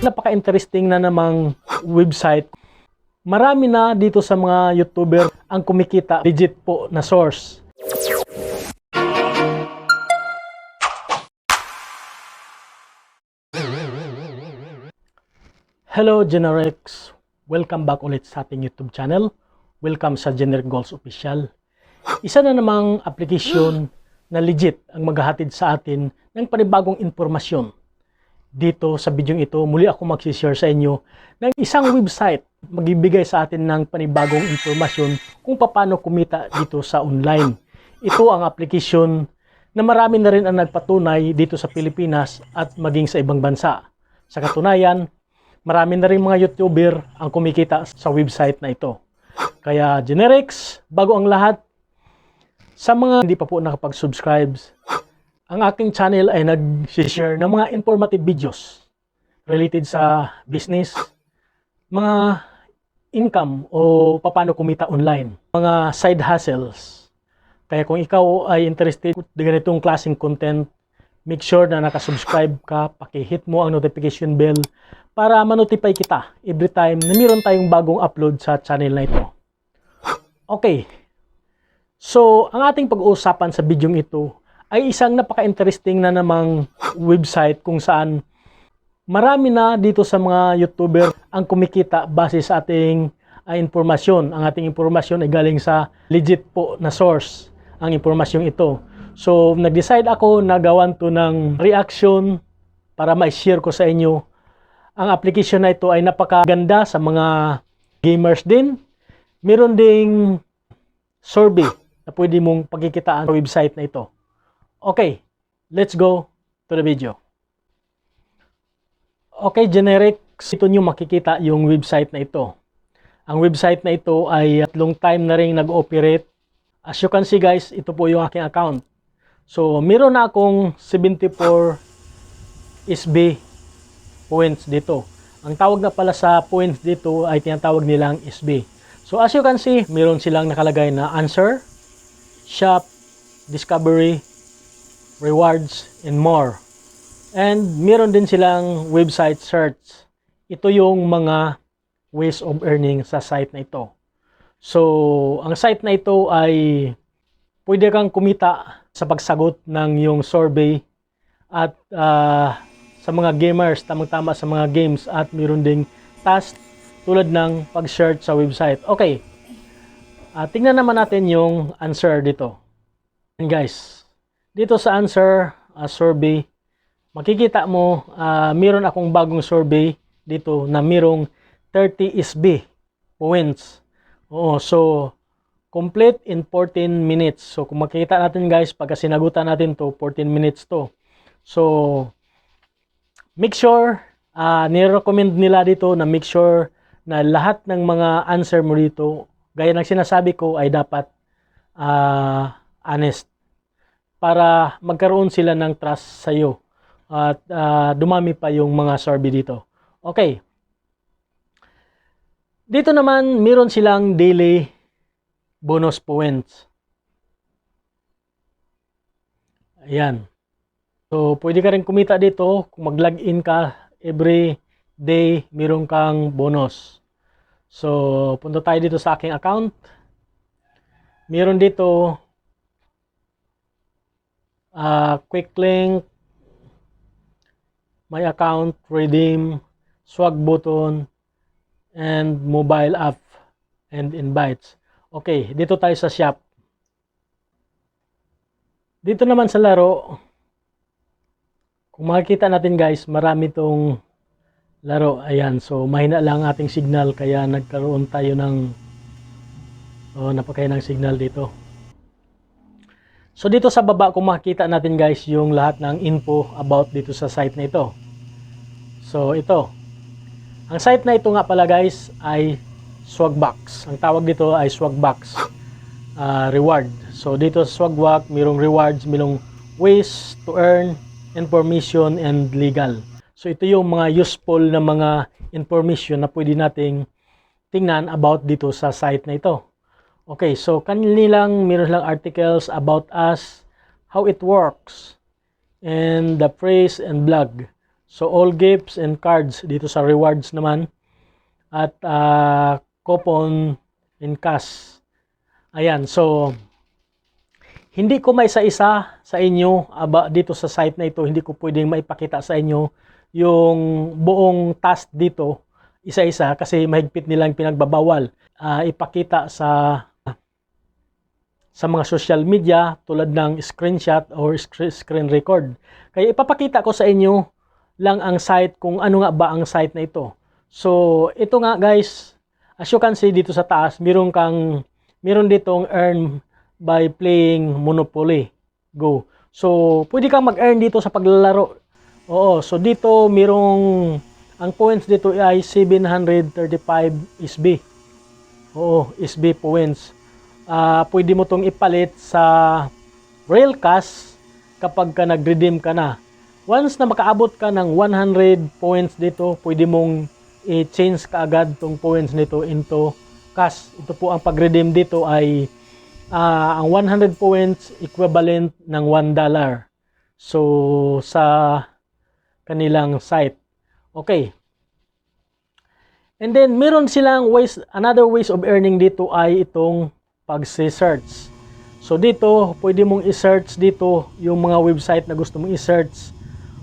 Napaka-interesting na namang website. Marami na dito sa mga YouTuber ang kumikita, legit po na source. Hello Generex! Welcome back ulit sa ating YouTube channel. Welcome sa Generic Goals Official. Isa na namang application na legit ang maghahatid sa atin ng panibagong impormasyon. Dito sa video ito, muli ako mag-share sa inyo ng isang website magbibigay sa atin ng panibagong impormasyon kung paano kumita dito sa online. Ito ang application na marami na rin ang nagpatunay dito sa Pilipinas at maging sa ibang bansa. Sa katunayan, marami na rin mga YouTuber ang kumikita sa website na ito. Kaya Generex, bago ang lahat, sa mga hindi pa po nakapag-subscribe, ang aking channel ay nag-share ng mga informative videos related sa business, mga income o paano kumita online, mga side hustles. Kaya kung ikaw ay interested sa ganitong klaseng content, make sure na nakasubscribe ka, paki-hit mo ang notification bell para ma-notify kita every time na mayroon tayong bagong upload sa channel na ito. Okay. So, ang ating pag-uusapan sa video ito ay isang napaka-interesting na namang website kung saan marami na dito sa mga YouTuber ang kumikita base sa ating impormasyon. Ang ating impormasyon ay galing sa legit po na source, ang impormasyong ito. So, nag-decide ako na gawan to ng reaction para ma-share ko sa inyo. Ang application na ito ay napakaganda sa mga gamers din. Meron ding survey na pwede mong pagkikitaan sa website na ito. Okay, let's go to the video. Okay, Generic, ito nyo makikita yung website na ito. Ang website na ito ay long time na rin nag-operate. As you can see guys, ito po yung aking account. So, meron na akong 74 SB points dito. Ang tawag na pala sa points dito ay tinatawag nilang SB. So, as you can see, meron silang nakalagay na answer, shop, discovery, rewards, and more. And meron din silang website search. Ito yung mga ways of earning sa site na ito. So, ang site na ito ay pwede kang kumita sa pagsagot ng yung survey at sa mga gamers, tamang-tama sa mga games, at meron ding task tulad ng pag-search sa website. Okay, tingnan naman natin yung answer dito. And guys, dito sa answer survey, makikita mo meron akong bagong survey dito na merong 30 SB points. Oo, so complete in 14 minutes. So kung makikita natin guys, pagka sinagutan natin to, 14 minutes to. So make sure, nirecommend nila dito na make sure na lahat ng mga answer mo dito, gaya ng sinasabi ko, ay dapat honest, para magkaroon sila ng trust sa iyo at dumami pa yung mga survey dito. Okay. Dito naman, meron silang daily bonus points. Ayan. So, pwede ka rin kumita dito. Kung mag-login ka, every day, meron kang bonus. So, punta tayo dito sa aking account. Meron dito quick link, my account, redeem, swag button, and mobile app, and invites. Okay, dito tayo sa shop. Dito naman sa laro, kung makikita natin guys, marami tong laro. Ayan, so mahina lang ating signal, kaya nagkaroon tayo ng napakahinang signal dito. So dito sa baba, kung makikita natin guys, yung lahat ng info about dito sa site na ito. So ito, ang site na ito nga pala guys ay Swagbucks. Ang tawag dito ay Swagbucks reward. So dito sa Swagbucks, mayroong rewards, mayroong ways to earn, information, and legal. So ito yung mga useful na mga information na pwede nating tingnan about dito sa site na ito. Okay, so kanilang meron lang articles about us, how it works, and the praise and blog. So all gifts and cards dito sa rewards naman at coupon in cash. Ayan, so hindi ko may isa-isa sa inyo dito sa site na ito, hindi ko pwedeng maipakita sa inyo yung buong task dito isa-isa kasi mahigpit nilang pinagbabawal ipakita sa mga social media tulad ng screenshot or screen record. Kaya ipapakita ko sa inyo lang ang site kung ano nga ba ang site na ito. So, ito nga guys, as you can see dito sa taas, meron ditong earn by playing Monopoly Go. So, pwede kang mag-earn dito sa paglalaro. Oo, so dito ang points dito ay 735 SB. Oo, SB points. Pwede mo tong ipalit sa real cash kapag ka nag-redeem ka na. Once na makaabot ka ng 100 points dito, pwede mong i-change kaagad tong points nito into cash. Ito po ang pag-redeem dito ay ang 100 points equivalent ng $1. So sa kanilang site. Okay. And then meron silang another ways of earning dito ay itong pag-search. So dito, pwede mong i-search dito yung mga website na gusto mong i-search.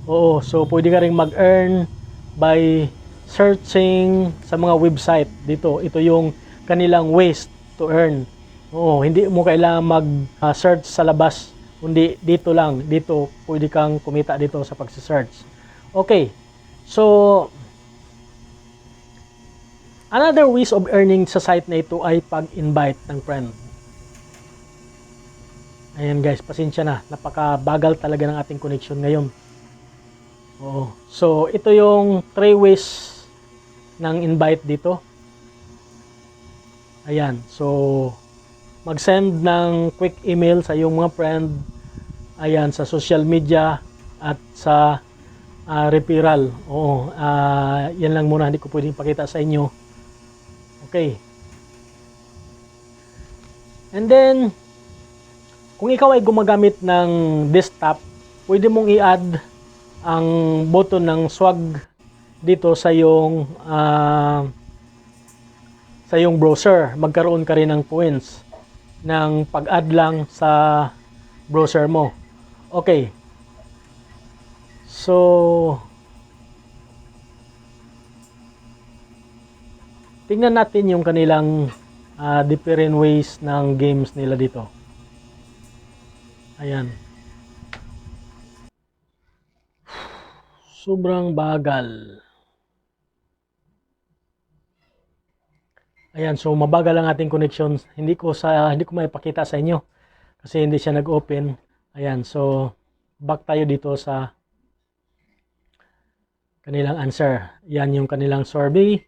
Oo, so pwede ka ring mag-earn by searching sa mga website dito. Ito yung kanilang ways to earn. Oo, hindi mo kailangan mag-search sa labas. Kundi dito lang, dito pwede kang kumita dito sa pag-search. Okay. So another ways of earning sa site na ito ay pag-invite ng friend. Ayan guys, pasensya na. Napakabagal talaga ng ating connection ngayon. Oo. So, ito yung 3 ways ng invite dito. Ayan. So, mag-send ng quick email sa iyong mga friend. Ayan, sa social media at sa referral. Oo. Yan lang muna. Hindi ko pwedeng pakita sa inyo. Okay. And then, kung ikaw ay gumagamit ng desktop, pwede mong i-add ang button ng swag dito sa iyong browser. Magkaroon ka rin ng points ng pag-add lang sa browser mo. Okay. So, tingnan natin yung kanilang different ways ng games nila dito. Ayan. Sobrang bagal. Ayan, so mabagal ang ating connections. Hindi ko maipakita sa inyo kasi hindi siya nag-open. Ayan, so back tayo dito sa kanilang answer. Yan yung kanilang survey.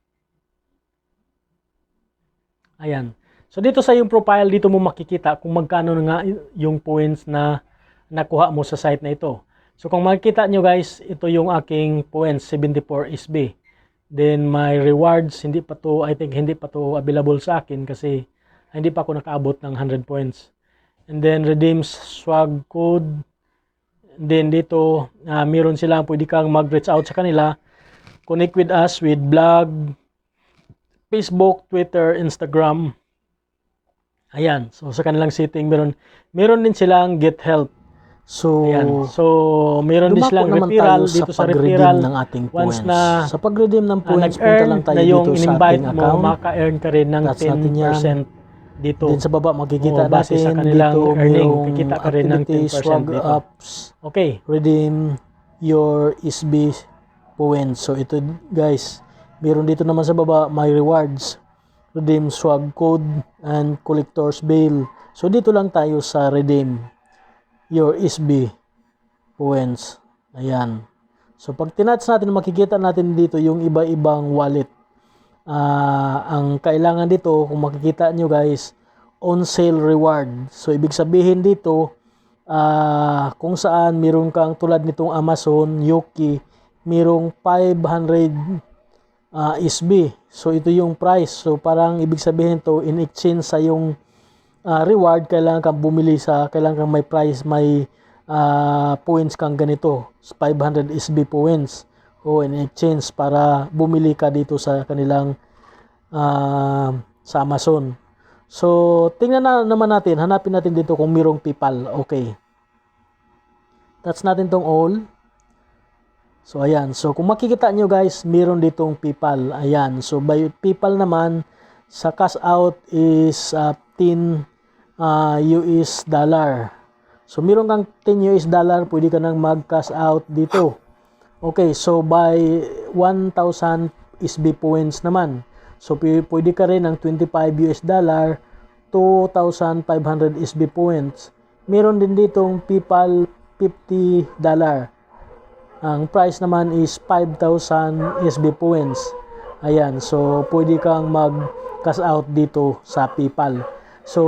Ayan. So dito sa yung profile, dito mo makikita kung magkano nga yung points na nakuha mo sa site na ito. So kung makikita nyo guys, ito yung aking points, 74 SB. Then my rewards, hindi pa to available sa akin kasi hindi pa ako nakaabot ng 100 points. And then redeems swag code. And then dito, meron silang pwede kang mag-reach out sa kanila. Connect with us with blog, Facebook, Twitter, Instagram. Ayan. So sa kanilang setting, meron din silang get help. So, ayan. So meron din silang referral dito sa referral ng ating once points. na sa pag-redeem ng points, punta lang tayo na yung dito sa in-invite ating mo, account. maka-earn ka rin ng 10% dito. Then sa baba makikita base sa natin kanilang dito earning, mayroong kikita ka rin ng 10% swag dito. apps. Okay. Redeem your SB points. So ito guys, meron dito naman sa baba my rewards. Redeem swag code and collector's bail. So dito lang tayo sa redeem your SB points. Ayan. So pag tinats natin, makikita natin dito yung iba-ibang wallet. Ang kailangan dito, kung makikita nyo guys, on sale reward. So ibig sabihin dito, kung saan meron kang tulad nitong Amazon, Yuki, merong 500 SB. So ito yung price. So parang ibig sabihin to, in exchange sa yung reward, kailangan kang kailangan kang may price, may points kang ganito, 500 SB points. o in exchange para bumili ka dito sa kanilang sa Amazon. So, tingnan na naman natin, hanapin natin dito kung mayroong PayPal. Okay. Touch natin tong all. So, ayan. So, kung makikita nyo guys, mayroon ditong PayPal. Ayan. So, by PayPal naman, sa cash out is 10 US dollar. So, mayroon kang 10 US dollar, pwede ka nang mag-cash out dito. Okay. So, by 1,000 SB points naman. So, pwede ka rin ng 25 US dollar, 2,500 SB points. Meron din ditong PayPal $50. Ang price naman is 5,000 SB points. Ayan, so pwede kang mag-cash out dito sa PayPal. So,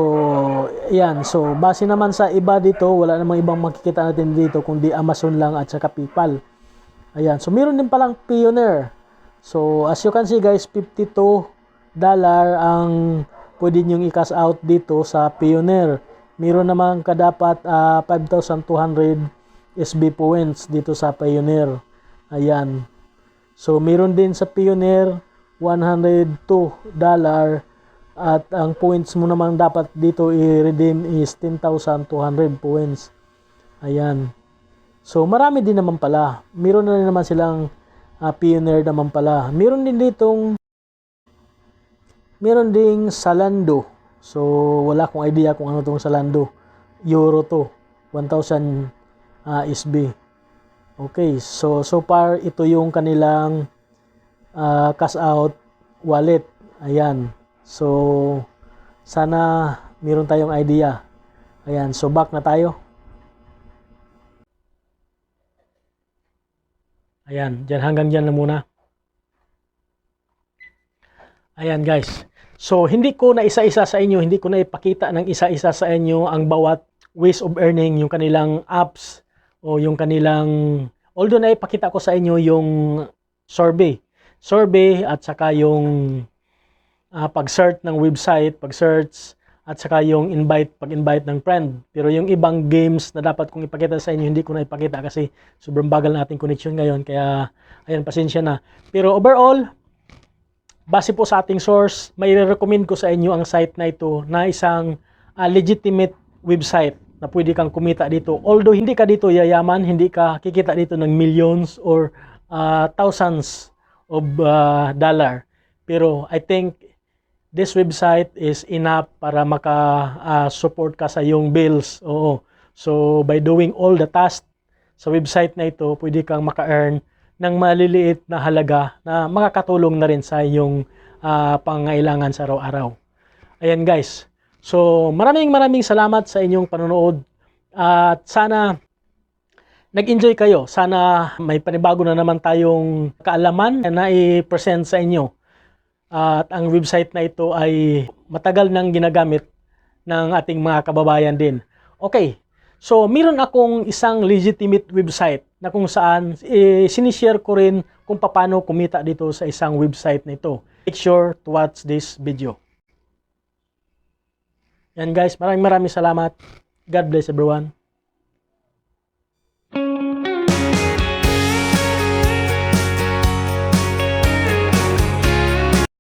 ayan, so base naman sa iba dito, wala namang ibang makikita natin dito kundi Amazon lang at saka PayPal. Ayan, so meron din palang Payoneer. So, as you can see guys, $52 ang pwede nyong i-cash out dito sa Payoneer. Meron naman kadapat 5,200 SB points dito sa Payoneer. Ayan. So, meron din sa Payoneer $102 at ang points mo naman dapat dito i-redeem is 10,200 points. Ayan. So, marami din naman pala. Meron na rin naman silang Payoneer naman pala. Meron ding Zalando. So, wala akong idea kung ano tong Zalando. Euro to. 1,000 SB. Okay. So far, ito yung kanilang cash out wallet. Ayan. So, sana meron tayong idea. Ayan. So, back na tayo. Ayan. Hanggang dyan na muna. Ayan guys. So, hindi ko na isa-isa sa inyo, hindi ko na ipakita ng isa-isa sa inyo ang bawat ways of earning, yung kanilang apps, o yung kanilang, although na ipakita ko sa inyo yung survey at saka yung pag-search ng website, pag-search, at saka yung pag-invite ng friend. Pero yung ibang games na dapat kong ipakita sa inyo, hindi ko na ipakita kasi sobrang bagal na ating connection ngayon, kaya ayan, pasensya na. Pero overall, base po sa ating source, may recommend ko sa inyo ang site na ito na isang legitimate website na pwede kang kumita dito. Although hindi ka dito yayaman, hindi ka kikita dito ng millions or thousands of dollar. Pero I think this website is enough para maka-support ka sa iyong bills. Oo. So by doing all the tasks sa website na ito, pwede kang maka-earn ng maliliit na halaga na makakatulong na rin sa iyong pangangailangan sa araw-araw. Ayan guys. So maraming salamat sa inyong panonood at sana nag-enjoy kayo. Sana may panibago na naman tayong kaalaman na i-present sa inyo. At ang website na ito ay matagal nang ginagamit ng ating mga kababayan din. Okay. So, meron akong isang legitimate website na kung saan sinishare ko rin kung paano kumita dito sa isang website na ito. Make sure to watch this video. Yan guys, maraming salamat. God bless everyone.